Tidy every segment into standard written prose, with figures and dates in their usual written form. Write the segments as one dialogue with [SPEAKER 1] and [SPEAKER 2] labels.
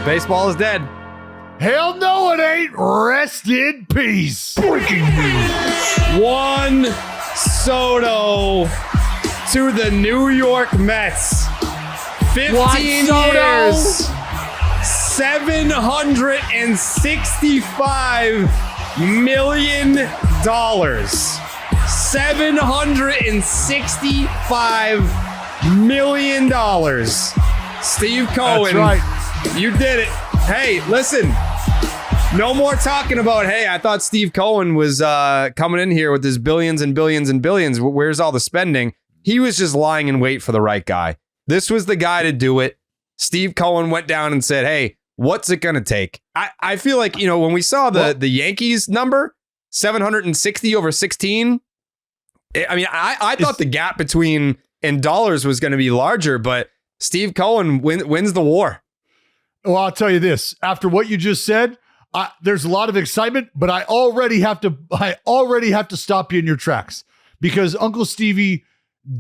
[SPEAKER 1] Baseball is dead.
[SPEAKER 2] Hell no, it ain't. Rest in peace. Breaking news.
[SPEAKER 1] Juan Soto to the New York Mets. 15 years. $765 million. $765 million. Steve Cohen.
[SPEAKER 2] That's right.
[SPEAKER 1] You did it. Hey, listen. No more talking about, hey, I thought Steve Cohen was coming in here with his billions and billions and billions. Where's all the spending? He was just lying in wait for the right guy. This was the guy to do it. Steve Cohen went down and said, hey, what's it going to take? I feel like, when we saw the Yankees number, 760 over 16, I thought the gap between in dollars was going to be larger, but Steve Cohen wins the war.
[SPEAKER 2] Well, I'll tell you this. After what you just said, there's a lot of excitement, but I already have to stop you in your tracks because Uncle Stevie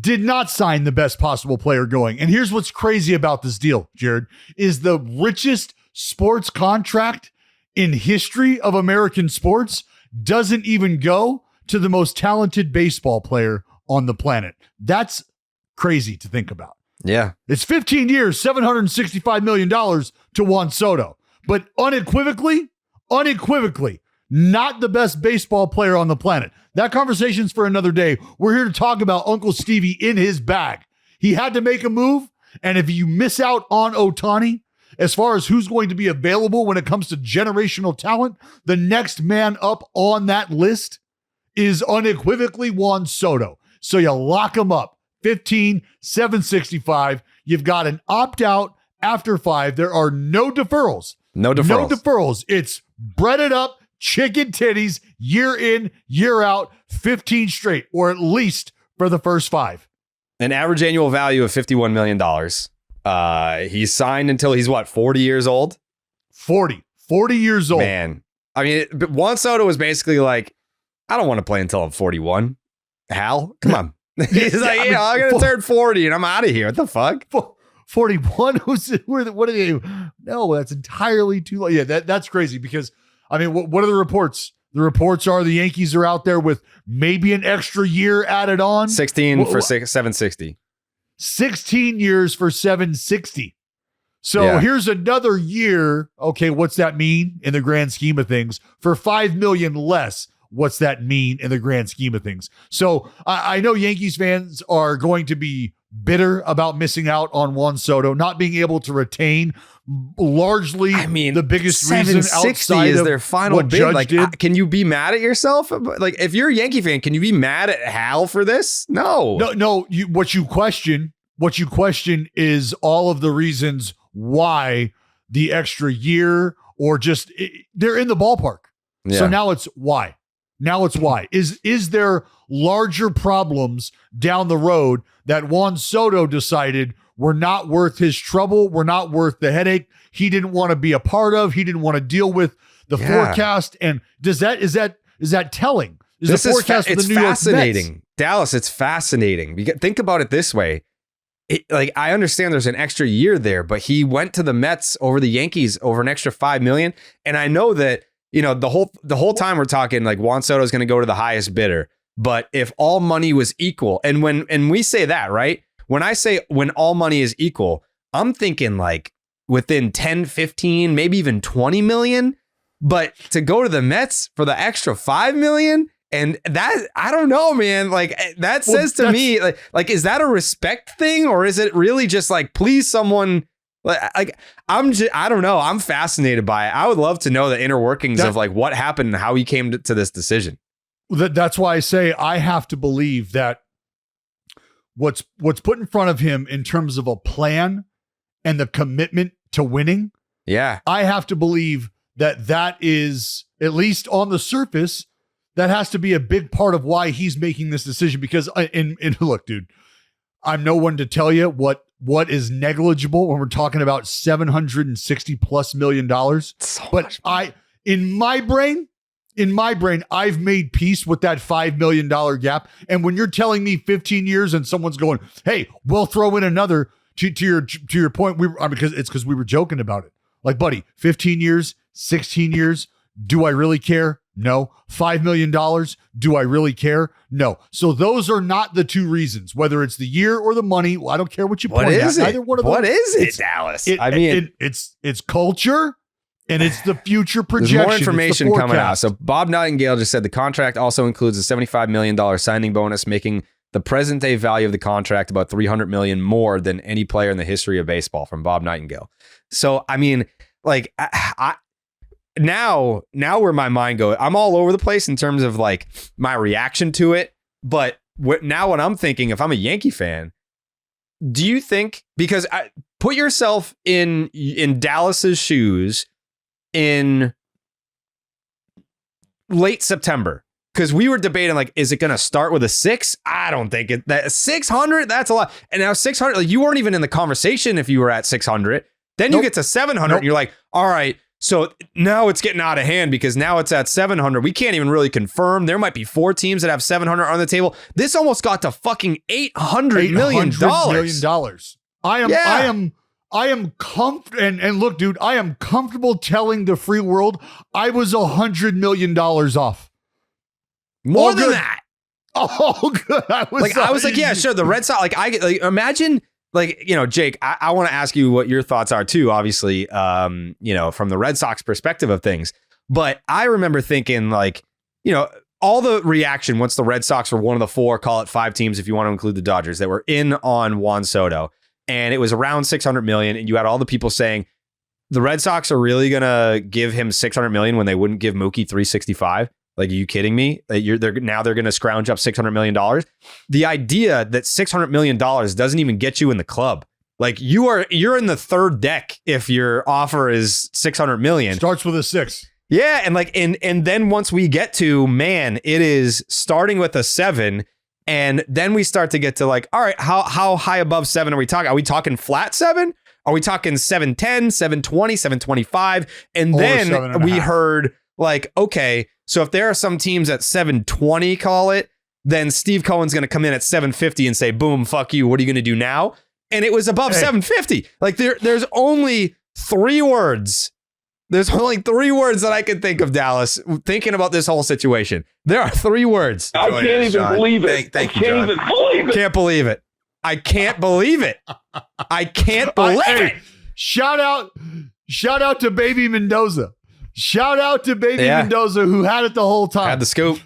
[SPEAKER 2] did not sign the best possible player going. And here's what's crazy about this deal, Jared, is the richest sports contract in history of American sports doesn't even go to the most talented baseball player on the planet. That's crazy to think about.
[SPEAKER 1] Yeah.
[SPEAKER 2] It's 15 years, $765 million to Juan Soto, but unequivocally, not the best baseball player on the planet. That conversation's for another day. We're here to talk about Uncle Stevie in his bag. He had to make a move, and if you miss out on Ohtani, as far as who's going to be available when it comes to generational talent, the next man up on that list is unequivocally Juan Soto. So you lock him up. 15, 765. You've got an opt-out after 5. There are no deferrals.
[SPEAKER 1] No deferrals.
[SPEAKER 2] It's breaded up, chicken titties, year in, year out, 15 straight, or at least for the first 5.
[SPEAKER 1] An average annual value of $51 million. He's signed until he's 40 years old?
[SPEAKER 2] 40 years old.
[SPEAKER 1] Man. Juan Soto was basically like, I don't want to play until I'm 41. Hal, come on. He's like, I'm going to turn 40 and I'm out of here. What the fuck?
[SPEAKER 2] 41? What are they? No, that's entirely too low. Yeah, that's crazy because, what are the reports? The reports are the Yankees are out there with maybe an extra year added on.
[SPEAKER 1] 16 for 760.
[SPEAKER 2] 16 years for 760. So Here's another year. Okay, what's that mean in the grand scheme of things? For $5 million less, what's that mean in the grand scheme of things? So I know Yankees fans are going to be bitter about missing out on Juan Soto, not being able to retain largely the biggest reason outside
[SPEAKER 1] is
[SPEAKER 2] of
[SPEAKER 1] their final
[SPEAKER 2] what
[SPEAKER 1] bid.
[SPEAKER 2] Judge did.
[SPEAKER 1] Can you be mad at yourself? Like, if you're a Yankee fan, can you be mad at Hal for this? No.
[SPEAKER 2] What you question is all of the reasons why the extra year or just they're in the ballpark. Yeah. So now it's why. Is there larger problems down the road that Juan Soto decided were not worth his trouble, were not worth the headache he didn't want to be a part of, he didn't want to deal with the forecast? And is that telling?
[SPEAKER 1] It's fascinating. Dallas, it's fascinating. Think about it this way. I understand there's an extra year there, but he went to the Mets over the Yankees over an extra $5 million. And I know that, the whole time we're talking like Juan Soto is going to go to the highest bidder. But if all money was equal, and when we say that, right? When I say when all money is equal, I'm thinking like within 10, 15, maybe even 20 million. But to go to the Mets for the extra 5 million, and that, I don't know, man. Like, that says to me, like, is that a respect thing, or is it really just like, please, someone? I don't know. I'm fascinated by it. I would love to know the inner workings of like what happened and how he came to this decision.
[SPEAKER 2] That's why I say I have to believe that what's put in front of him in terms of a plan and the commitment to winning.
[SPEAKER 1] Yeah,
[SPEAKER 2] I have to believe that is, at least on the surface, that has to be a big part of why he's making this decision. Because look, dude, I'm no one to tell you what is negligible when we're talking about $760+ million. But in my brain, I've made peace with that $5 million gap. And when you're telling me 15 years and someone's going, hey, we'll throw in another, to your point, because we were joking about it. Like, buddy, 15 years, 16 years. Do I really care? No. $5 million. Do I really care? No. So those are not the two reasons, whether it's the year or the money. Well, I don't care what you point at. Neither one of those.
[SPEAKER 1] What is it, Dallas?
[SPEAKER 2] It's culture and it's the future projection.
[SPEAKER 1] There's more information coming out. So Bob Nightingale just said the contract also includes a $75 million signing bonus, making the present day value of the contract about $300 million more than any player in the history of baseball, from Bob Nightingale. So, I mean, like, now where my mind goes, I'm all over the place in terms of like my reaction to it. But now what I'm thinking, if I'm a Yankee fan, do you think, because put yourself in Dallas's shoes in late September, because we were debating, like, is it going to start with a 6? I don't think that 600, that's a lot. And now 600, like, you weren't even in the conversation if you were at 600. Then you get to 700 and you're like, all right, so now it's getting out of hand because now it's at 700. We can't even really confirm. There might be 4 teams that have 700 on the table. This almost got to fucking $800 million.
[SPEAKER 2] I am comfortable. And look, dude, I am comfortable telling the free world I was $100 million off.
[SPEAKER 1] More than that.
[SPEAKER 2] Oh, good. I was
[SPEAKER 1] like, yeah, sure. The Red Sox, imagine, like, Jake, I want to ask you what your thoughts are too, obviously, from the Red Sox perspective of things. But I remember thinking, like, all the reaction once the Red Sox were one of the 4, call it 5 teams if you want to include the Dodgers, that were in on Juan Soto. And it was around $600 million. And you had all the people saying the Red Sox are really going to give him $600 million when they wouldn't give Mookie $365. Like, are you kidding me? They're going to scrounge up $600 million. The idea that $600 million doesn't even get you in the club. Like, you're in the third deck if your offer is $600 million.
[SPEAKER 2] Starts with a 6.
[SPEAKER 1] Yeah, and then once we get to, man, it is starting with a 7, and then we start to get to, like, all right, how high above 7 are we talking? Are we talking flat 7? Are we talking 710, 720, 725? And then we heard, like, okay, so if there are some teams at 720, call it, then Steve Cohen's going to come in at 750 and say, boom, fuck you. What are you going to do now? And it was above 750. Like, there's only 3 words. There's only 3 words that I can think of, Dallas, thinking about this whole situation. There are 3 words.
[SPEAKER 3] I can't even believe it.
[SPEAKER 1] Thank you, John. Can't believe it. I can't believe it. I can't believe it.
[SPEAKER 2] Shout out to Baby Mendoza. Shout out to Baby Mendoza, who had it the whole time.
[SPEAKER 1] Had the scoop.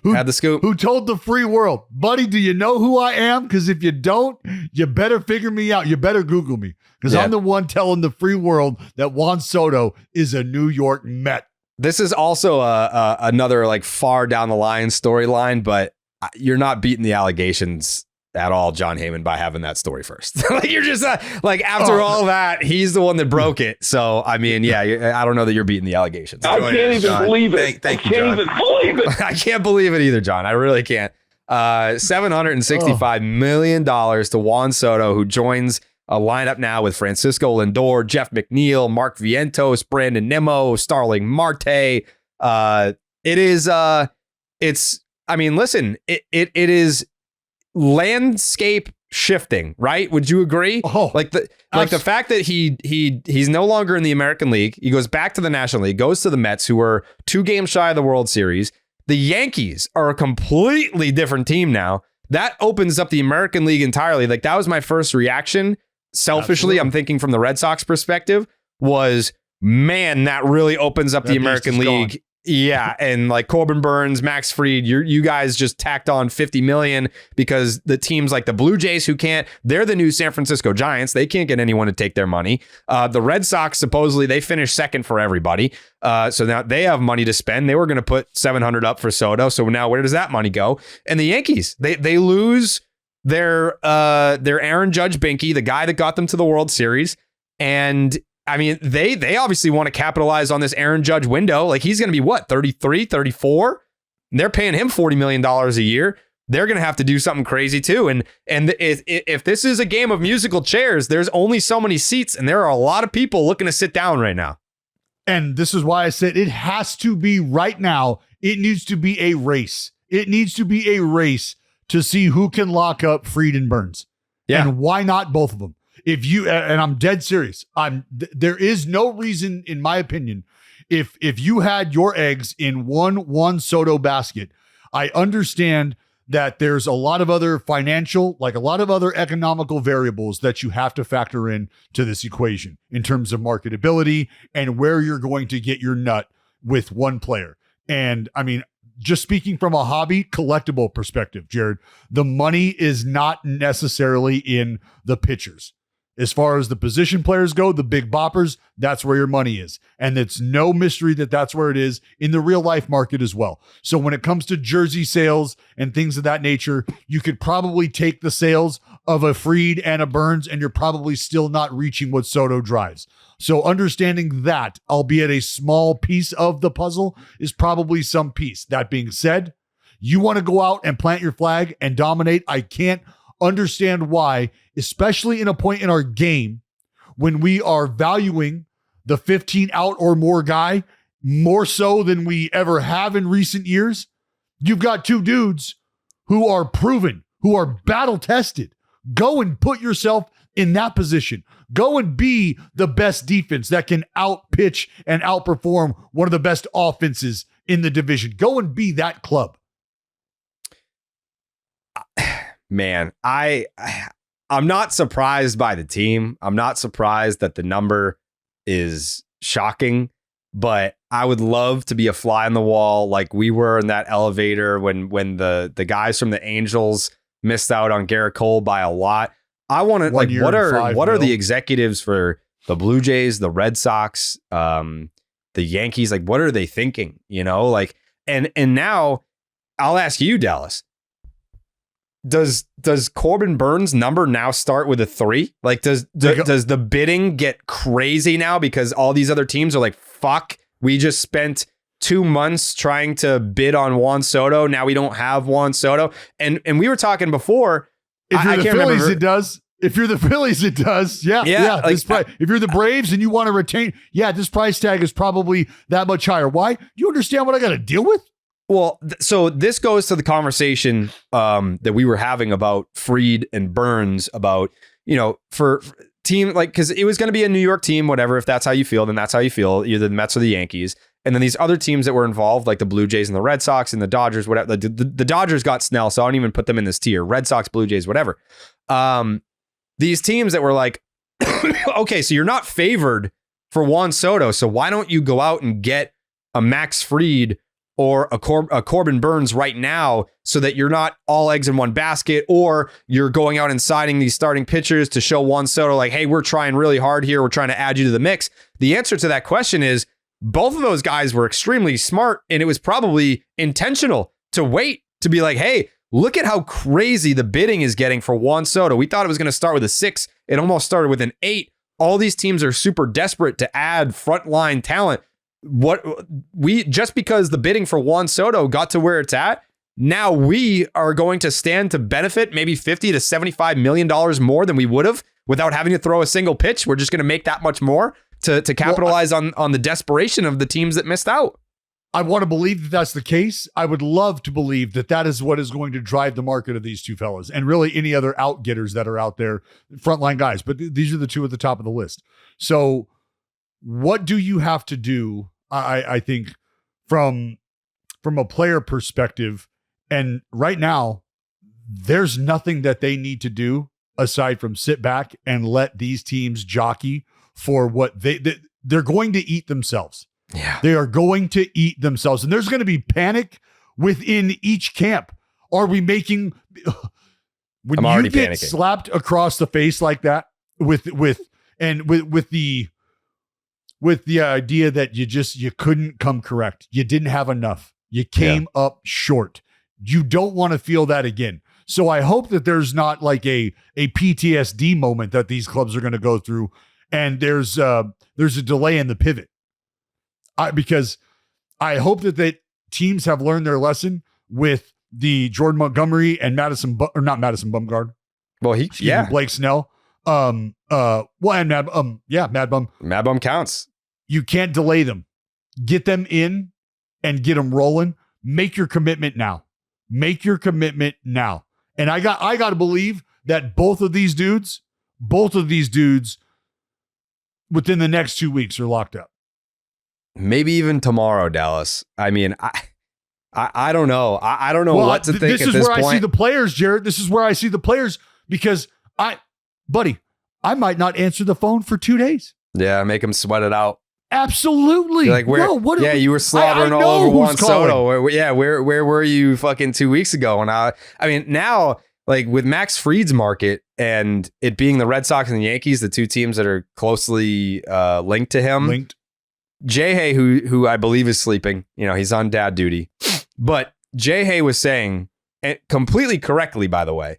[SPEAKER 2] Who told the free world, buddy, do you know who I am? Because if you don't, you better figure me out. You better Google me. Because I'm the one telling the free world that Juan Soto is a New York Met.
[SPEAKER 1] This is also another, like, far down the line storyline, but you're not beating the allegations at all, John Heyman, by having that story first. Like, you're just like, after all that, he's the one that broke it. So, I mean, yeah, I don't know that you're beating the allegations.
[SPEAKER 3] I can't even believe it.
[SPEAKER 1] Thank you, John. I can't even believe it. I can't believe it either, John. I really can't. $765 million to Juan Soto, who joins a lineup now with Francisco Lindor, Jeff McNeil, Mark Vientos, Brandon Nimmo, Starling Marte. It is landscape shifting, right? Would you agree? The fact that he's no longer in the American League, he goes back to the National League, goes to the Mets, who were 2 games shy of the World Series. The Yankees are a completely different team now. That opens up the American League entirely. Like, that was my first reaction. Selfishly, I'm thinking from the Red Sox perspective, was, man, that really opens up the American League. Gone. Yeah, and like Corbin Burns, Max Fried, you guys just tacked on $50 million because the teams like the Blue Jays, they're the new San Francisco Giants. They can't get anyone to take their money. The Red Sox, supposedly, they finished second for everybody. So now they have money to spend. They were going to put $700 up for Soto. So now where does that money go? And the Yankees, they lose their Aaron Judge Binky, the guy that got them to the World Series, and I mean, they obviously want to capitalize on this Aaron Judge window. Like, he's going to be, what, 33, 34? And they're paying him $40 million a year. They're going to have to do something crazy, too. And if this is a game of musical chairs, there's only so many seats, and there are a lot of people looking to sit down right now.
[SPEAKER 2] And this is why I said it has to be right now. It needs to be a race. It needs to be a race to see who can lock up Fried and Burns. Yeah. And why not both of them? If you, and I'm dead serious, there is no reason, in my opinion, if you had your eggs in one Juan Soto basket, I understand that there's a lot of other financial, like a lot of other economical variables that you have to factor in to this equation in terms of marketability and where you're going to get your nut with one player. And I mean, just speaking from a hobby collectible perspective, Jared, the money is not necessarily in the pitchers. As far as the position players go, the big boppers, that's where your money is. And it's no mystery that that's where it is in the real life market as well. So when it comes to jersey sales and things of that nature, you could probably take the sales of a Fried and a Burns, and you're probably still not reaching what Soto drives. So understanding that, albeit a small piece of the puzzle, is probably some piece. That being said, you want to go out and plant your flag and dominate. I can't understand why, especially in a point in our game when we are valuing the 15 out or more guy more so than we ever have in recent years. You've got two dudes who are proven, who are battle tested. Go and put yourself in that position. Go and be the best defense that can outpitch and outperform one of the best offenses in the division. Go and be that club.
[SPEAKER 1] Man, I'm not surprised by the team. I'm not surprised that the number is shocking, but I would love to be a fly on the wall like we were in that elevator when the guys from the Angels missed out on Garrett Cole by a lot. I want to like what are the executives for the Blue Jays, the Red Sox, the Yankees, like what are they thinking? You know, like and now I'll ask you, Dallas. Does Corbin Burns' number now start with a 3? Like, does the bidding get crazy now because all these other teams are like, fuck, we just spent 2 months trying to bid on Juan Soto. Now we don't have Juan Soto. And we were talking before.
[SPEAKER 2] If you're the Phillies, it does. If you're the Phillies, it does. Yeah. Like, if you're the Braves and you want to retain, this price tag is probably that much higher. Why? Do you understand what I got to deal with?
[SPEAKER 1] Well, so this goes to the conversation that we were having about Fried and Burns about, you know, for team, like, because it was going to be a New York team, whatever. If that's how you feel, then that's how you feel, either the Mets or the Yankees. And then these other teams that were involved, like the Blue Jays and the Red Sox and the Dodgers, whatever. The Dodgers got Snell, so I don't even put them in this tier. Red Sox, Blue Jays, whatever. These teams that were like, okay, so you're not favored for Juan Soto, so why don't you go out and get a Max Fried or a Corbin Burns right now so that you're not all eggs in one basket, or you're going out and signing these starting pitchers to show Juan Soto like, hey, we're trying really hard here. We're trying to add you to the mix. The answer to that question is both of those guys were extremely smart, and it was probably intentional to wait to be like, hey, look at how crazy the bidding is getting for Juan Soto. We thought it was going to start with a 6. It almost started with an 8. All these teams are super desperate to add frontline talent. Just because the bidding for Juan Soto got to where it's at, now we are going to stand to benefit maybe $50 to $75 million more than we would have without having to throw a single pitch. We're just going to make that much more to capitalize on the desperation of the teams that missed out.
[SPEAKER 2] I want to believe that that's the case. I would love to believe that that is what is going to drive the market of these two fellas and really any other outgetters that are out there, frontline guys. But these are the two at the top of the list. So what do you have to do? I think from a player perspective, and right now, there's nothing that they need to do aside from sit back and let these teams jockey for what they're going to eat themselves.
[SPEAKER 1] Yeah,
[SPEAKER 2] they are going to eat themselves, and there's going to be panic within each camp. Are we making when you get panicking, slapped across the face like that with the idea that you couldn't come correct. You didn't have enough. You came up short. You don't want to feel that again. So I hope that there's not like a PTSD moment that these clubs are going to go through, and there's a delay in the pivot. Because I hope that teams have learned their lesson with the Jordan Montgomery and not Madison Bumgarner.
[SPEAKER 1] Well,
[SPEAKER 2] Blake Snell. And Mad Bum.
[SPEAKER 1] Mad Bum counts.
[SPEAKER 2] You can't delay them. Get them in and get them rolling. Make your commitment now. And I got to believe that both of these dudes both of these dudes within the next 2 weeks are locked up.
[SPEAKER 1] Maybe even tomorrow, Dallas. I mean, I don't know. I don't know what to think at this point.
[SPEAKER 2] This is where I see the players, Jared. This is where I see the players because I might not answer the phone for 2 days.
[SPEAKER 1] Yeah, make them sweat it out.
[SPEAKER 2] Absolutely.
[SPEAKER 1] You're like, where? You were slobbering all over Juan Soto. Where were you fucking 2 weeks ago? And I mean, now, like with Max Fried's market and it being the Red Sox and the Yankees, the two teams that are closely linked to him. Jay, who I believe is sleeping, he's on dad duty. But Jay was saying, and completely correctly, by the way,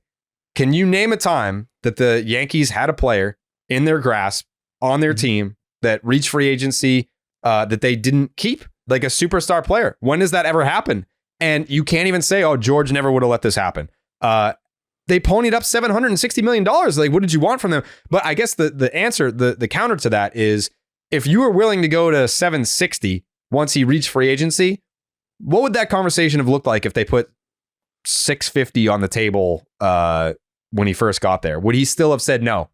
[SPEAKER 1] can you name a time that the Yankees had a player in their grasp on their team that reached free agency that they didn't keep, like a superstar player? When does that ever happen? And you can't even say, oh, George never would have let this happen. They ponied up $760 million. Like, what did you want from them? But I guess the answer, the counter to that is, if you were willing to go to 760 once he reached free agency, what would that conversation have looked like if they put 650 on the table when he first got there? Would he still have said no?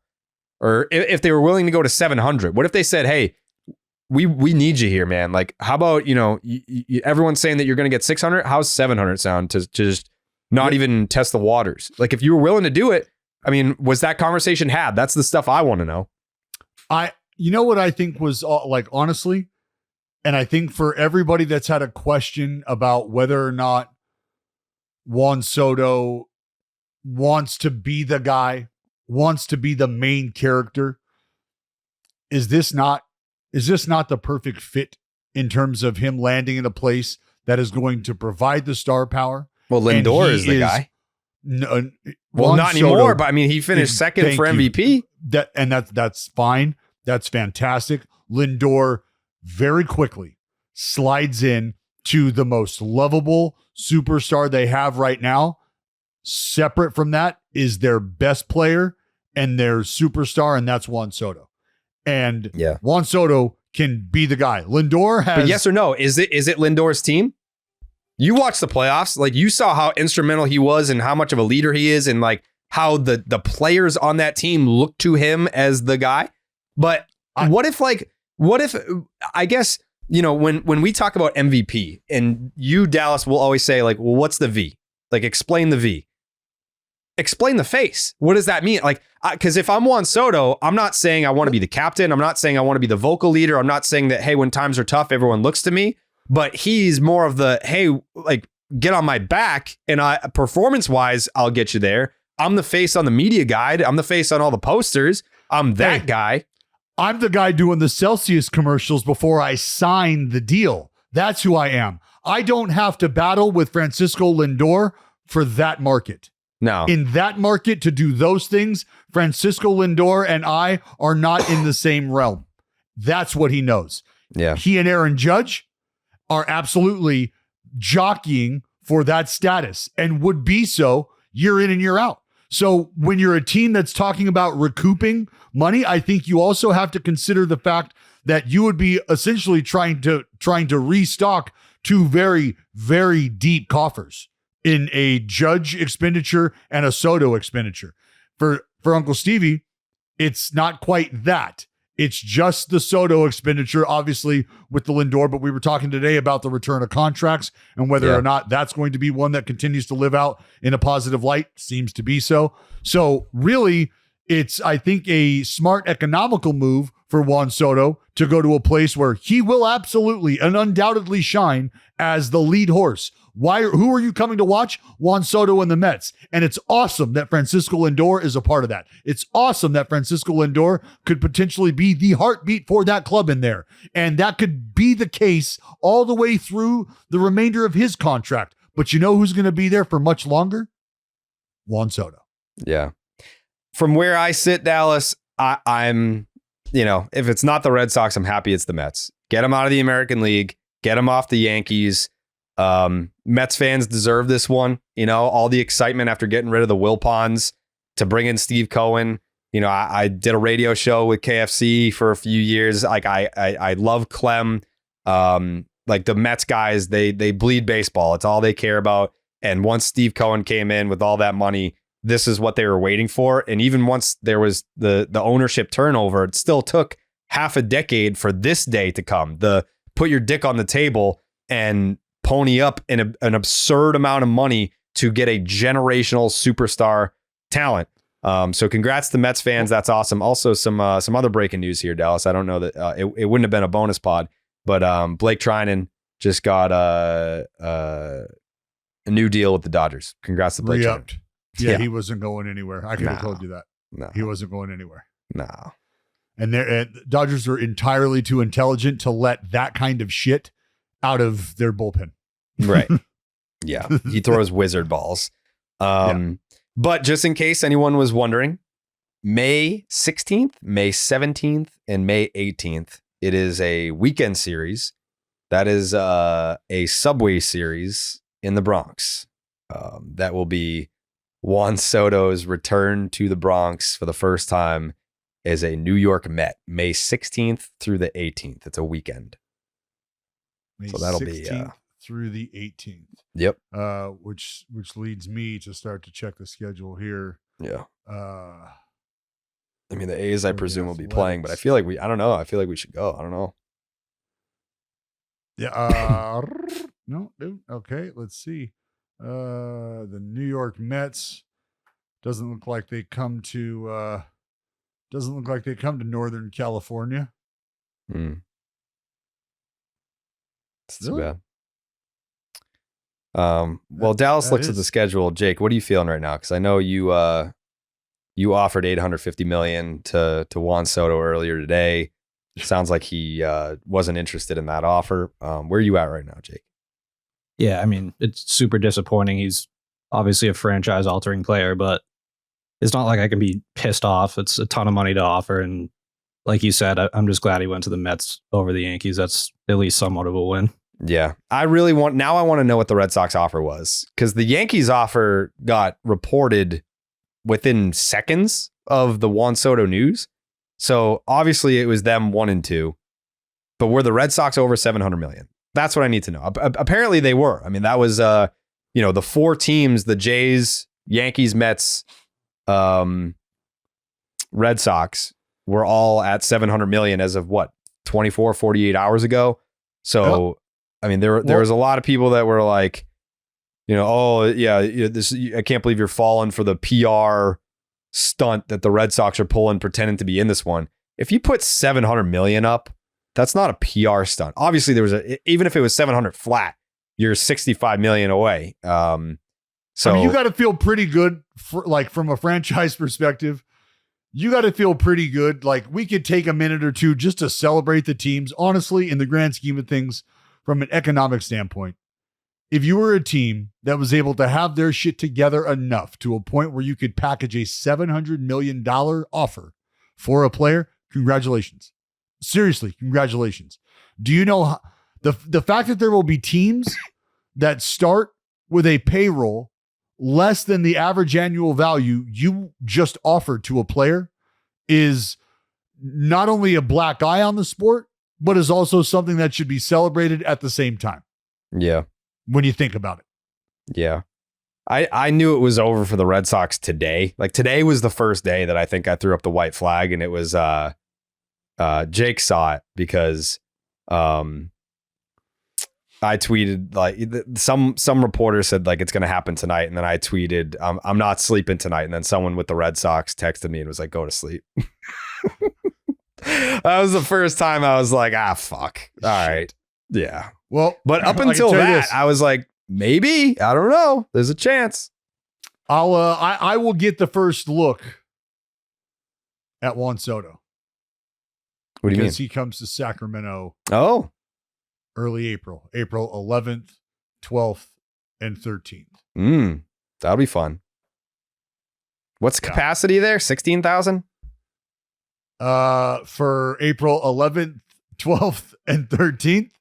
[SPEAKER 1] Or if they were willing to go to 700, what if they said, hey, we need you here, man? Like, how about, everyone's saying that you're going to get 600. How's 700 sound to just not even test the waters? Like, if you were willing to do it, I mean, was that conversation had? That's the stuff I want to know.
[SPEAKER 2] You know what I think was like, honestly, and I think for everybody that's had a question about whether or not Juan Soto wants to be the guy, wants to be the main character, is this not the perfect fit in terms of him landing in a place that is going to provide the star power?
[SPEAKER 1] Well, Lindor is the guy. Well, not anymore, but I mean, he finished second for MVP.
[SPEAKER 2] That's fine. That's fantastic. Lindor very quickly slides in to the most lovable superstar they have right now. Separate from that is their best player and their superstar, and that's Juan Soto. And Juan Soto can be the guy. Lindor has...
[SPEAKER 1] But yes or no, is it Lindor's team? You watched the playoffs. Like, you saw how instrumental he was and how much of a leader he is and like how the players on that team look to him as the guy. But what if I guess, when we talk about MVP and you, Dallas, will always say like, well, what's the V? Like, explain the V. Explain the face. What does that mean? Like, because if I'm Juan Soto, I'm not saying I want to be the captain. I'm not saying I want to be the vocal leader. I'm not saying that, hey, when times are tough, everyone looks to me. But he's more of the, hey, like, get on my back and performance-wise, I'll get you there. I'm the face on the media guide. I'm the face on all the posters. I'm that guy.
[SPEAKER 2] I'm the guy doing the Celsius commercials before I sign the deal. That's who I am. I don't have to battle with Francisco Lindor for that market.
[SPEAKER 1] No.
[SPEAKER 2] In that market, to do those things, Francisco Lindor and I are not in the same realm. That's what he knows.
[SPEAKER 1] Yeah.
[SPEAKER 2] He and Aaron Judge are absolutely jockeying for that status and would be so year in and year out. So when you're a team that's talking about recouping money, I think you also have to consider the fact that you would be essentially trying to restock two very, very deep coffers in a Judge expenditure and a Soto expenditure. For Uncle Stevie, it's not quite that. It's just the Soto expenditure, obviously, with the Lindor, but we were talking today about the return of contracts and whether or not that's going to be one that continues to live out in a positive light. Seems to be so. So really, it's, I think, a smart economical move for Juan Soto to go to a place where he will absolutely and undoubtedly shine as the lead horse. Who are you coming to watch? Juan Soto and the Mets. And it's awesome that Francisco Lindor is a part of that. It's awesome that Francisco Lindor could potentially be the heartbeat for that club in there. And that could be the case all the way through the remainder of his contract. But you know who's going to be there for much longer? Juan Soto.
[SPEAKER 1] Yeah. From where I sit, Dallas, I'm, if it's not the Red Sox, I'm happy it's the Mets. Get them out of the American League. Get them off the Yankees. Mets fans deserve this one. All the excitement after getting rid of the Wilpons to bring in Steve Cohen. I did a radio show with KFC for a few years. Like, I love Clem. Like, the Mets guys, they bleed baseball. It's all they care about. And once Steve Cohen came in with all that money, this is what they were waiting for. And even once there was the ownership turnover, it still took half a decade for this day to come. The put your dick on the table and pony up an absurd amount of money to get a generational superstar talent. So congrats to Mets fans. That's awesome. Also, some other breaking news here, Dallas. I don't know that it wouldn't have been a bonus pod, but Blake Trinan just got a new deal with the Dodgers. Congrats to Blake Trinan.
[SPEAKER 2] Yeah, he wasn't going anywhere. I could have told you that.
[SPEAKER 1] No,
[SPEAKER 2] he wasn't going anywhere.
[SPEAKER 1] No.
[SPEAKER 2] And Dodgers are entirely too intelligent to let that kind of shit out of their bullpen.
[SPEAKER 1] Right. Yeah. He throws wizard balls. But just in case anyone was wondering, May 16th, May 17th, and May 18th, it is a weekend series. That is a Subway series in the Bronx. That will be Juan Soto's return to the Bronx for the first time as a New York Met, May 16th through the 18th. It's a weekend.
[SPEAKER 2] So that'll be through the 18th.
[SPEAKER 1] Yep.
[SPEAKER 2] Which leads me to start to check the schedule here.
[SPEAKER 1] Yeah. I mean, the A's, I presume, will be playing, but I feel like I don't know. I feel like we should go. I don't know.
[SPEAKER 2] Yeah. No, dude. Okay. Let's see. The New York Mets doesn't look like they come to Northern California.
[SPEAKER 1] It's too bad. Well, Dallas looks at the schedule. Jake, what are you feeling right now? Because I know you offered $850 million to Juan Soto earlier today. Sounds like he wasn't interested in that offer. Where are you at right now, Jake?
[SPEAKER 4] Yeah, I mean, it's super disappointing. He's obviously a franchise-altering player, but it's not like I can be pissed off. It's a ton of money to offer, and like you said, I'm just glad he went to the Mets over the Yankees. That's at least somewhat of a win.
[SPEAKER 1] Yeah, I want to know what the Red Sox offer was, because the Yankees offer got reported within seconds of the Juan Soto news. So obviously it was them 1 and 2, but were the Red Sox over $700 million? That's what I need to know. Apparently they were. I mean, that was, the 4 teams, the Jays, Yankees, Mets, Red Sox were all at $700 million as of 48 hours ago. So, I mean, there was a lot of people that were like, I can't believe you're falling for the PR stunt that the Red Sox are pulling, pretending to be in this one. If you put $700 million up, that's not a PR stunt. Obviously, even if it was 700 flat, you're $65 million away. So
[SPEAKER 2] I mean, you got to feel pretty good from a franchise perspective. You got to feel pretty good. Like, we could take a minute or two just to celebrate the teams. Honestly, in the grand scheme of things, from an economic standpoint, if you were a team that was able to have their shit together enough to a point where you could package a $700 million offer for a player, congratulations. Seriously, congratulations. Do you know the fact that there will be teams that start with a payroll less than the average annual value you just offered to a player is not only a black eye on the sport, but is also something that should be celebrated at the same time.
[SPEAKER 1] Yeah.
[SPEAKER 2] When you think about it.
[SPEAKER 1] Yeah. I knew it was over for the Red Sox today. Like, today was the first day that I think I threw up the white flag, and it was Jake saw it because I tweeted, like, some reporter said, like, it's going to happen tonight, and then I tweeted, I'm not sleeping tonight, and then someone with the Red Sox texted me and was like, go to sleep. That was the first time I was like, fuck. All right. Yeah.
[SPEAKER 2] Well,
[SPEAKER 1] but up until that, I was like, maybe, I don't know. There's a chance.
[SPEAKER 2] I will get the first look at Juan Soto.
[SPEAKER 1] What do you mean?
[SPEAKER 2] Because he comes to Sacramento. Early April 11th, 12th, and 13th.
[SPEAKER 1] That'll be fun. What's capacity there? 16,000?
[SPEAKER 2] For April 11th, 12th, and 13th.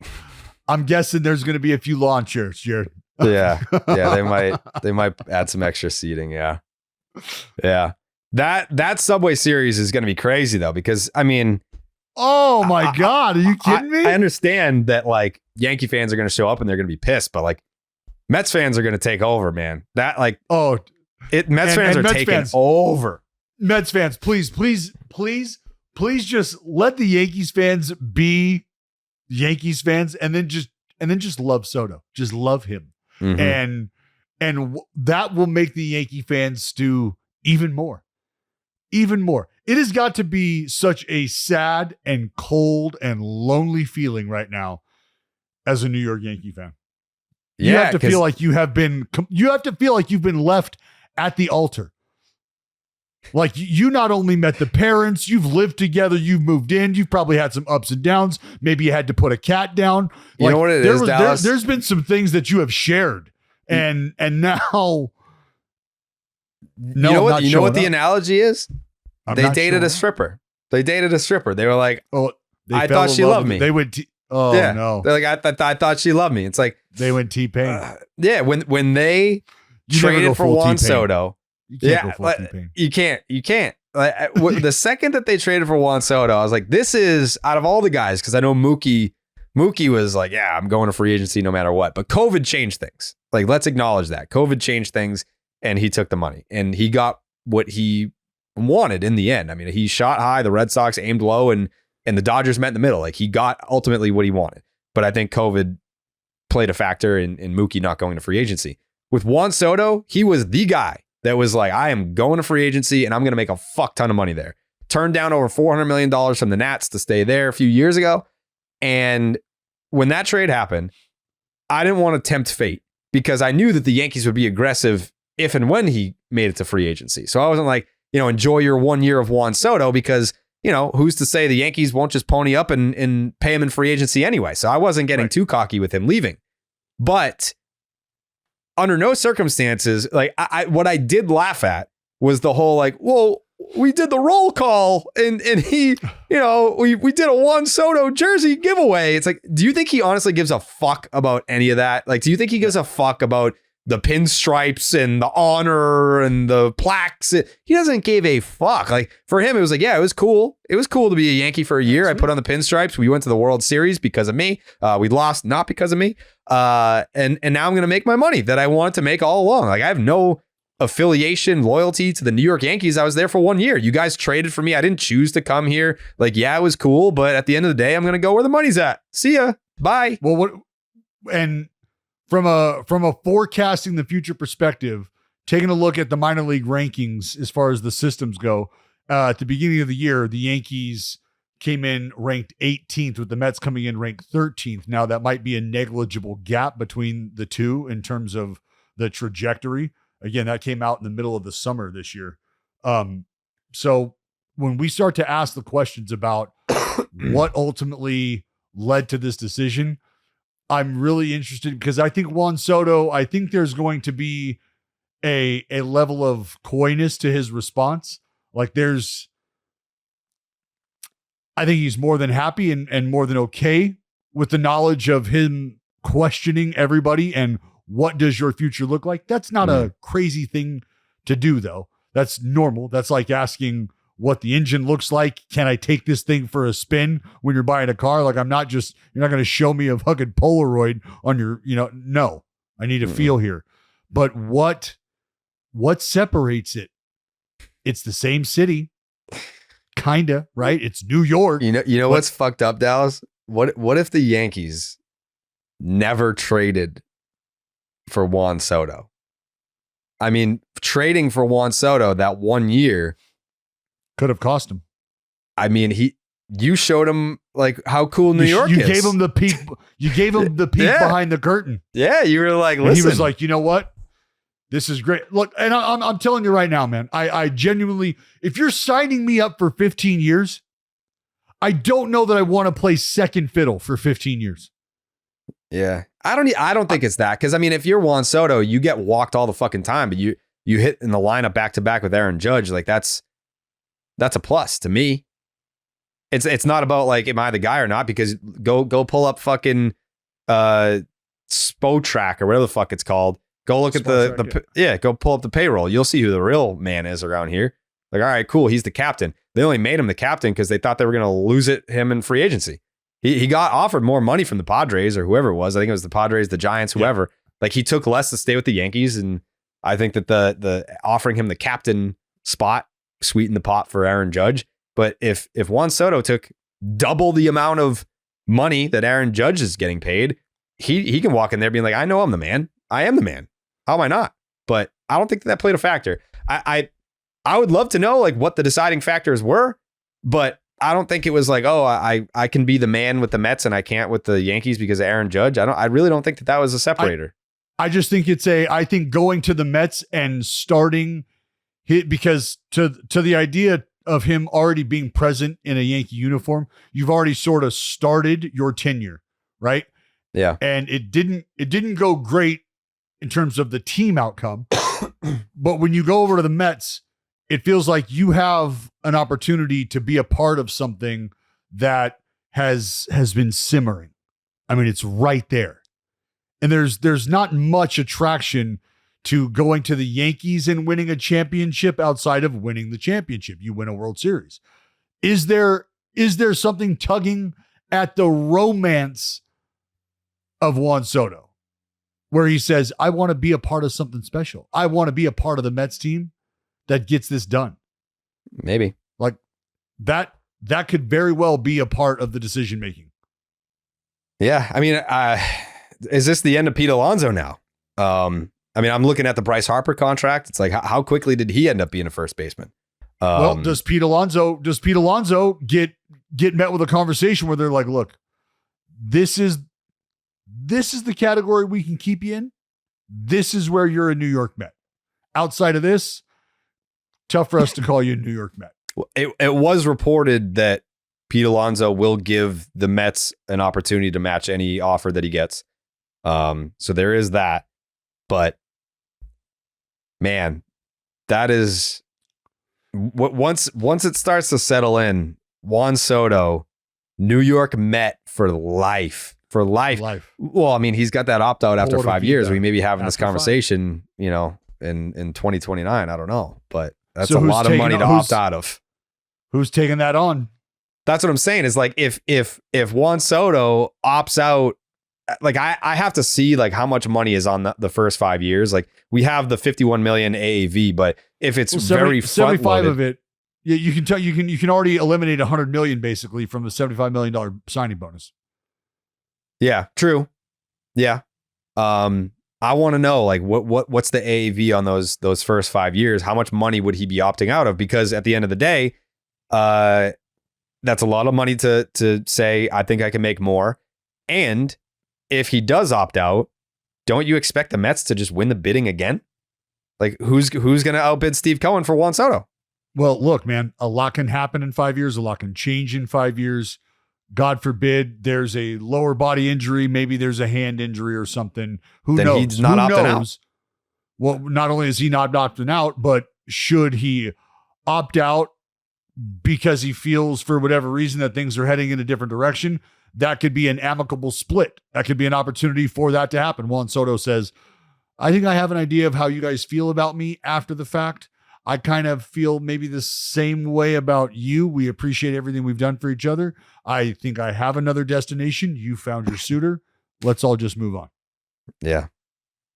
[SPEAKER 2] I'm guessing there's going to be a few lawn chairs, Jared.
[SPEAKER 1] Yeah. They might add some extra seating. Yeah. Yeah. That Subway series is going to be crazy though, because I mean,
[SPEAKER 2] oh my God, are you kidding me?
[SPEAKER 1] I understand that, like, Yankee fans are going to show up and they're going to be pissed, but, like, Mets fans are going to take over, man. That, like, Mets fans are taking over.
[SPEAKER 2] Mets fans, please just let the Yankees fans be Yankees fans, and then just love Soto. Just love him.
[SPEAKER 1] Mm-hmm.
[SPEAKER 2] And that will make the Yankee fans stew even more. Even more. It has got to be such a sad and cold and lonely feeling right now as a New York Yankee fan. You have to feel like you have to feel like you've been left at the altar. Like, you not only met the parents, you've lived together, you've moved in, you've probably had some ups and downs. Maybe you had to put a cat down.
[SPEAKER 1] You know what it is, Dallas?
[SPEAKER 2] There's been some things that you have shared, and now.
[SPEAKER 1] No, you know what the analogy is? They dated a stripper. They dated a stripper. They were like,
[SPEAKER 2] "Oh,
[SPEAKER 1] I thought she loved me."
[SPEAKER 2] They went. No!
[SPEAKER 1] They're like, I thought she loved me. It's like
[SPEAKER 2] they went T-Pain.
[SPEAKER 1] Yeah, when they traded for Juan Soto. You can't. The second that they traded for Juan Soto, I was like, this is, out of all the guys, because I know Mookie was like, yeah, I'm going to free agency no matter what. But COVID changed things. Like, let's acknowledge that. COVID changed things, and he took the money. And he got what he wanted in the end. I mean, he shot high, the Red Sox aimed low, and the Dodgers met in the middle. Like, he got ultimately what he wanted. But I think COVID played a factor in Mookie not going to free agency. With Juan Soto, he was the guy that was like, I am going to free agency and I'm going to make a fuck ton of money there. Turned down over $400 million from the Nats to stay there a few years ago. And when that trade happened, I didn't want to tempt fate because I knew that the Yankees would be aggressive if and when he made it to free agency. So I wasn't like, enjoy your 1 year of Juan Soto because, who's to say the Yankees won't just pony up and pay him in free agency anyway. So I wasn't getting too cocky with him leaving. But under no circumstances, like what I did laugh at was the whole like, well, we did the roll call and he, we did a Juan Soto jersey giveaway. It's like, do you think he honestly gives a fuck about any of that? Like, do you think he gives a fuck about the pinstripes and the honor and the plaques? He doesn't give a fuck. Like, for him, it was like, yeah, it was cool. It was cool to be a Yankee for a year. I put on the pinstripes. We went to the World Series because of me. We lost not because of me. And now I'm going to make my money that I wanted to make all along. Like, I have no affiliation, loyalty to the New York Yankees. I was there for 1 year. You guys traded for me. I didn't choose to come here. Like, yeah, it was cool. But at the end of the day, I'm going to go where the money's at. See ya. Bye.
[SPEAKER 2] Well, from a forecasting the future perspective, taking a look at the minor league rankings as far as the systems go, at the beginning of the year, the Yankees came in ranked 18th, with the Mets coming in ranked 13th. Now, that might be a negligible gap between the two in terms of the trajectory. Again, that came out in the middle of the summer this year. So when we start to ask the questions about what ultimately led to this decision, I'm really interested because I think Juan Soto, I think there's going to be a level of coyness to his response. Like, I think he's more than happy and more than okay with the knowledge of him questioning everybody and what does your future look like? That's not a crazy thing to do, though. That's normal. That's like asking what the engine looks like. Can I take this thing for a spin when you're buying a car? Like, you're not going to show me a fucking Polaroid on your, no, I need a feel here. But what separates it? It's the same city, kinda, right? It's New York.
[SPEAKER 1] You know what's fucked up, Dallas? What if the Yankees never traded for Juan Soto? I mean, trading for Juan Soto that 1 year
[SPEAKER 2] could have cost him.
[SPEAKER 1] I mean, you showed him like how cool New York is.
[SPEAKER 2] You gave him the peek. You gave him the peek behind the curtain.
[SPEAKER 1] Yeah, you were like, listen.
[SPEAKER 2] And he was like, you know what? This is great. Look, and I'm telling you right now, man, I genuinely, if you're signing me up for 15 years, I don't know that I want to play second fiddle for 15 years.
[SPEAKER 1] Yeah. I don't think it's that. Because, I mean, if you're Juan Soto, you get walked all the fucking time, but you hit in the lineup back to back with Aaron Judge. Like, that's a plus to me. It's not about like, am I the guy or not? Because go pull up fucking Spotrac or whatever the fuck it's called. Go look at go pull up the payroll. You'll see who the real man is around here. Like, all right, cool. He's the captain. They only made him the captain because they thought they were going to lose him in free agency. He got offered more money from the Padres or whoever it was. I think it was the Padres, the Giants, whoever. Yeah. Like, he took less to stay with the Yankees, and I think that the offering him the captain spot sweetened the pot for Aaron Judge. But if Juan Soto took double the amount of money that Aaron Judge is getting paid, he can walk in there being like, I know I'm the man. I am the man. How am I not? But I don't think that played a factor. I would love to know like what the deciding factors were, but I don't think it was like, oh, I can be the man with the Mets and I can't with the Yankees because of Aaron Judge. I really don't think that was a separator.
[SPEAKER 2] I just think I think going to the Mets and starting because to the idea of him already being present in a Yankee uniform, you've already sort of started your tenure, right?
[SPEAKER 1] Yeah.
[SPEAKER 2] And it didn't go great in terms of the team outcome. But when you go over to the Mets, it feels like you have an opportunity to be a part of something that has been simmering. I mean, it's right there. And there's not much attraction to going to the Yankees and winning a championship outside of winning the championship. You win a World Series. Is there something tugging at the romance of Juan Soto where he says, I want to be a part of something special. I want to be a part of the Mets team that gets this done?
[SPEAKER 1] Maybe.
[SPEAKER 2] Like that could very well be a part of the decision making.
[SPEAKER 1] Yeah. I mean, is this the end of Pete Alonso now? I mean, I'm looking at the Bryce Harper contract. It's like, how quickly did he end up being a first baseman?
[SPEAKER 2] Well, does Pete Alonso get met with a conversation where they're like, look, this is the category we can keep you in. This is where you're a New York Met. Outside of this, tough for us to call you a New York Met.
[SPEAKER 1] It was reported that Pete Alonso will give the Mets an opportunity to match any offer that he gets. So there is that. But man, that is once it starts to settle in, Juan Soto, New York Met for life. For life. Well, I mean, he's got that opt out after 5 years. We may be having this conversation, in 2029. I don't know, but that's a lot of money to opt out of.
[SPEAKER 2] Who's taking that on?
[SPEAKER 1] That's what I'm saying. Is like if Juan Soto opts out, like I have to see like how much money is on the first 5 years. Like we have the 51 million AAV, but if it's very
[SPEAKER 2] 75 of it, yeah, you can tell you can already eliminate 100 million basically from the $75 million signing bonus.
[SPEAKER 1] Yeah, true. Yeah. I want to know like what's the AAV on those first 5 years? How much money would he be opting out of? Because at the end of the day, that's a lot of money to say, I think I can make more. And if he does opt out, don't you expect the Mets to just win the bidding again? Like who's going to outbid Steve Cohen for Juan Soto?
[SPEAKER 2] Well, look, man, a lot can happen in 5 years. A lot can change in 5 years. God forbid there's a lower body injury. Maybe there's a hand injury or something. Who knows?
[SPEAKER 1] He's not opting out.
[SPEAKER 2] Well, not only is he not opting out, but should he opt out because he feels for whatever reason that things are heading in a different direction, that could be an amicable split. That could be an opportunity for that to happen. Juan Soto says, I think I have an idea of how you guys feel about me after the fact. I kind of feel maybe the same way about you. We appreciate everything we've done for each other. I think I have another destination. You found your suitor. Let's all just move on.
[SPEAKER 1] Yeah.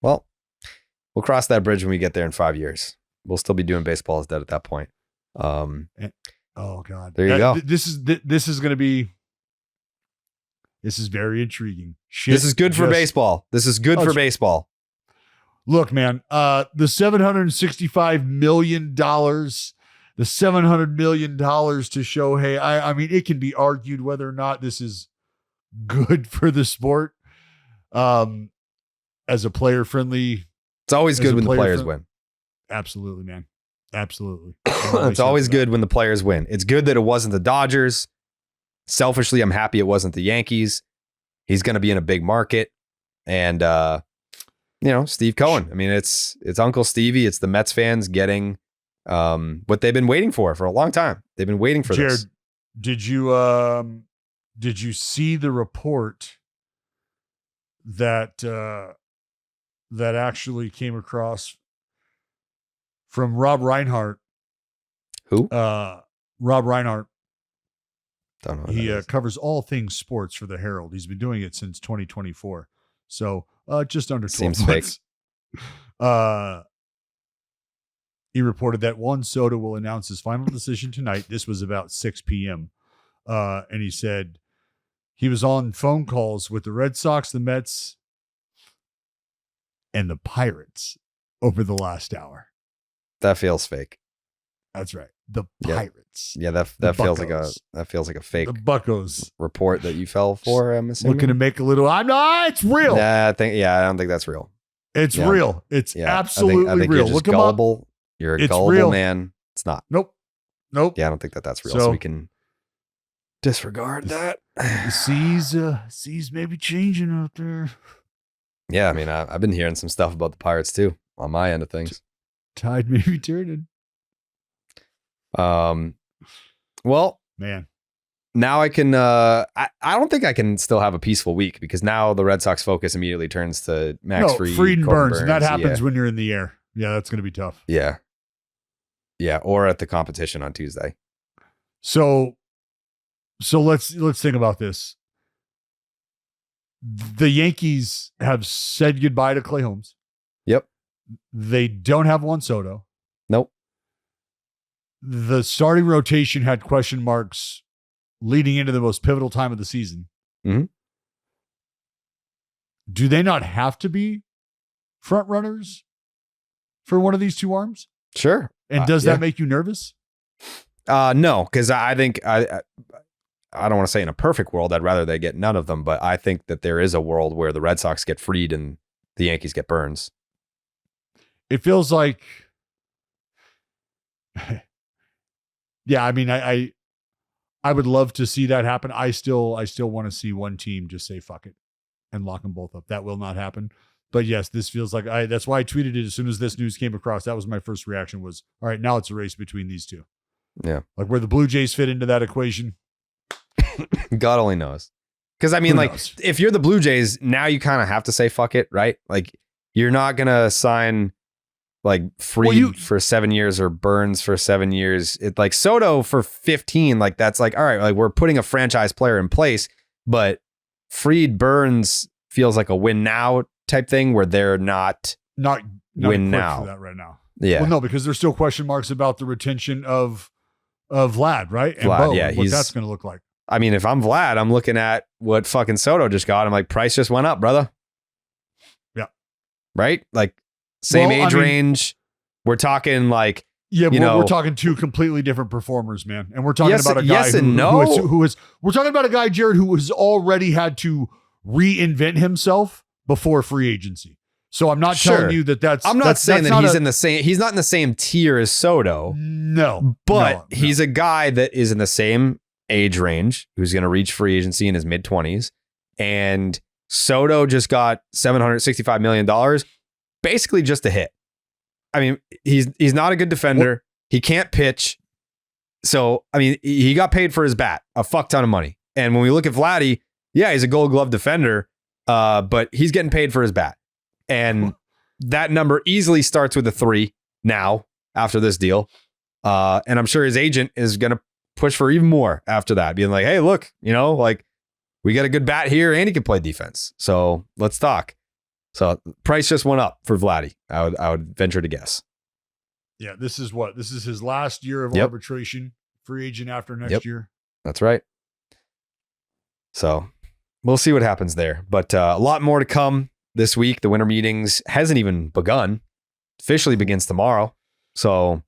[SPEAKER 1] Well, we'll cross that bridge when we get there in 5 years. We'll still be doing baseball as dead at that point.
[SPEAKER 2] Oh God.
[SPEAKER 1] There you go.
[SPEAKER 2] This is going to be, this is very intriguing.
[SPEAKER 1] This is good for baseball. This is good for baseball.
[SPEAKER 2] Look, man, the $765 million, the $700 million to Shohei, I mean, it can be argued whether or not this is good for the sport as a player-friendly.
[SPEAKER 1] It's always good when the players win.
[SPEAKER 2] Absolutely, man. Absolutely.
[SPEAKER 1] It's always good when the players win. It's good that it wasn't the Dodgers. Selfishly, I'm happy it wasn't the Yankees. He's going to be in a big market. And, Steve Cohen. I mean, it's Uncle Stevie. It's the Mets fans getting what they've been waiting for a long time. They've been waiting for this.
[SPEAKER 2] Jared, did you see the report that that actually came across from Rob Reinhart?
[SPEAKER 1] Who?
[SPEAKER 2] Rob Reinhart.
[SPEAKER 1] Don't know.
[SPEAKER 2] He covers all things sports for the Herald. He's been doing it since 2024. So just under 12
[SPEAKER 1] Seems
[SPEAKER 2] months.
[SPEAKER 1] fake.
[SPEAKER 2] he reported that Juan Soto will announce his final decision tonight. This was about 6 p.m. And he said he was on phone calls with the Red Sox, the Mets, and the Pirates over the last hour.
[SPEAKER 1] That feels fake.
[SPEAKER 2] That's right. The Pirates.
[SPEAKER 1] Yeah, that feels like a fake
[SPEAKER 2] The Buccos
[SPEAKER 1] report that you fell for. I'm assuming.
[SPEAKER 2] looking to make a little. It's real.
[SPEAKER 1] Yeah, I don't think that's real.
[SPEAKER 2] It's real. It's absolutely
[SPEAKER 1] I think
[SPEAKER 2] real.
[SPEAKER 1] You're just
[SPEAKER 2] Look him up.
[SPEAKER 1] gullible. You're a
[SPEAKER 2] It's
[SPEAKER 1] gullible
[SPEAKER 2] real.
[SPEAKER 1] man. It's not.
[SPEAKER 2] Nope.
[SPEAKER 1] Yeah, I don't think that's real. So we can disregard that.
[SPEAKER 2] The seas may be changing out there.
[SPEAKER 1] Yeah, I mean, I've been hearing some stuff about the Pirates too on my end of things.
[SPEAKER 2] Tide may be turning.
[SPEAKER 1] Well,
[SPEAKER 2] man,
[SPEAKER 1] now I can. I don't think I can still have a peaceful week because now the Red Sox focus immediately turns to Max Fried
[SPEAKER 2] and
[SPEAKER 1] Corbin
[SPEAKER 2] Burns. And that happens when you're in the air. Yeah, that's going to be tough.
[SPEAKER 1] Yeah, or at the competition on Tuesday.
[SPEAKER 2] So let's think about this. The Yankees have said goodbye to Clay Holmes.
[SPEAKER 1] Yep.
[SPEAKER 2] They don't have Juan Soto.
[SPEAKER 1] Nope.
[SPEAKER 2] The starting rotation had question marks leading into the most pivotal time of the season.
[SPEAKER 1] Mm-hmm.
[SPEAKER 2] Do they not have to be front runners for one of these two arms?
[SPEAKER 1] Sure.
[SPEAKER 2] And does that make you nervous?
[SPEAKER 1] No, because I think I don't want to say in a perfect world, I'd rather they get none of them, but I think that there is a world where the Red Sox get Fried and the Yankees get Burns.
[SPEAKER 2] It feels like, yeah, I mean, I would love to see that happen. I still want to see one team just say fuck it and lock them both up. That will not happen. But yes, this feels like that's why I tweeted it as soon as this news came across. That was my first reaction was, all right, now it's a race between these two.
[SPEAKER 1] Yeah.
[SPEAKER 2] Like where the Blue Jays fit into that equation.
[SPEAKER 1] God only knows. Because I mean, if you're the Blue Jays, now you kind of have to say fuck it, right? Like you're not going to sign like Fried for 7 years or Burns for 7 years. It like Soto for 15. Like that's like, all right, like we're putting a franchise player in place, but Fried Burns feels like a win now type thing where they're not win now
[SPEAKER 2] for that right now.
[SPEAKER 1] Yeah.
[SPEAKER 2] Well, no, because there's still question marks about the retention of Vlad, right? And
[SPEAKER 1] Vlad,
[SPEAKER 2] Bo,
[SPEAKER 1] yeah,
[SPEAKER 2] what that's going to look like.
[SPEAKER 1] I mean, if I'm Vlad, I'm looking at what fucking Soto just got. I'm like, price just went up, brother.
[SPEAKER 2] Yeah.
[SPEAKER 1] Right? Like same age range. We're talking like,
[SPEAKER 2] we're talking two completely different performers, man. And we're talking about a guy we're talking about a guy, Jared, who has already had to reinvent himself before free agency. So I'm not telling you that's.
[SPEAKER 1] I'm not saying that he's in the same. He's not in the same tier as Soto.
[SPEAKER 2] No,
[SPEAKER 1] but he's a guy that is in the same age range who's going to reach free agency in his mid 20s. And Soto just got $765 million, basically just a hit. I mean, he's not a good defender. He can't pitch. So, I mean, he got paid for his bat, a fuck ton of money. And when we look at Vladdy, yeah, he's a Gold Glove defender, but he's getting paid for his bat. And that number easily starts with a 3 now after this deal. And I'm sure his agent is going to push for even more after that, being like, hey, look, like we got a good bat here and he can play defense. So let's talk. So price just went up for Vladdy. I would venture to guess.
[SPEAKER 2] Yeah, this is his last year of arbitration, free agent after next year.
[SPEAKER 1] That's right. So we'll see what happens there. But a lot more to come this week. The winter meetings hasn't even begun. Officially begins tomorrow. So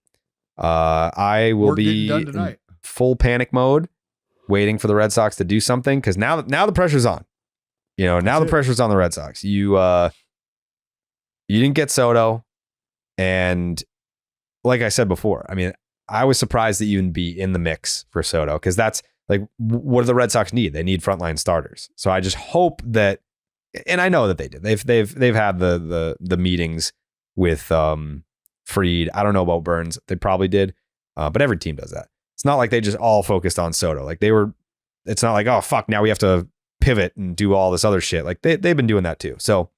[SPEAKER 1] I will be in full panic mode, waiting for the Red Sox to do something because now the pressure's on. Now the pressure's on the Red Sox. You didn't get Soto, and like I said before, I mean, I was surprised that you even be in the mix for Soto because that's like what do the Red Sox need? They need frontline starters. So I just hope that, and I know that they did. They've had the meetings with Fried. I don't know about Burns. They probably did, but every team does that. It's not like they just all focused on Soto. Like it's not like, oh fuck, now we have to pivot and do all this other shit. Like they've been doing that too. So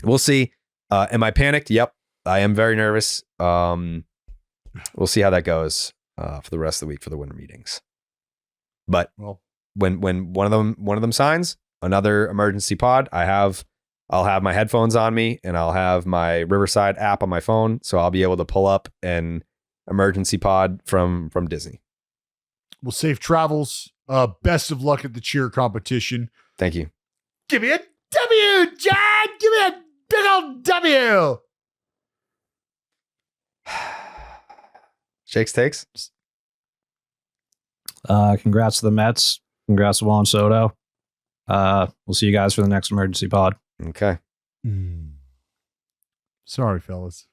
[SPEAKER 1] we'll see. Am I panicked? Yep. I am very nervous. We'll see how that goes for the rest of the week for the winter meetings. But when one of them signs, another emergency pod, I have I'll have my headphones on me and I'll have my Riverside app on my phone. So I'll be able to pull up an emergency pod from Disney.
[SPEAKER 2] Well, safe travels. Best of luck at the cheer competition.
[SPEAKER 1] Thank you.
[SPEAKER 2] Give me a W, John. Give me a big old W.
[SPEAKER 1] Shakes takes.
[SPEAKER 4] Congrats to the Mets. Congrats to Juan Soto. We'll see you guys for the next emergency pod.
[SPEAKER 1] Okay.
[SPEAKER 2] Sorry, fellas.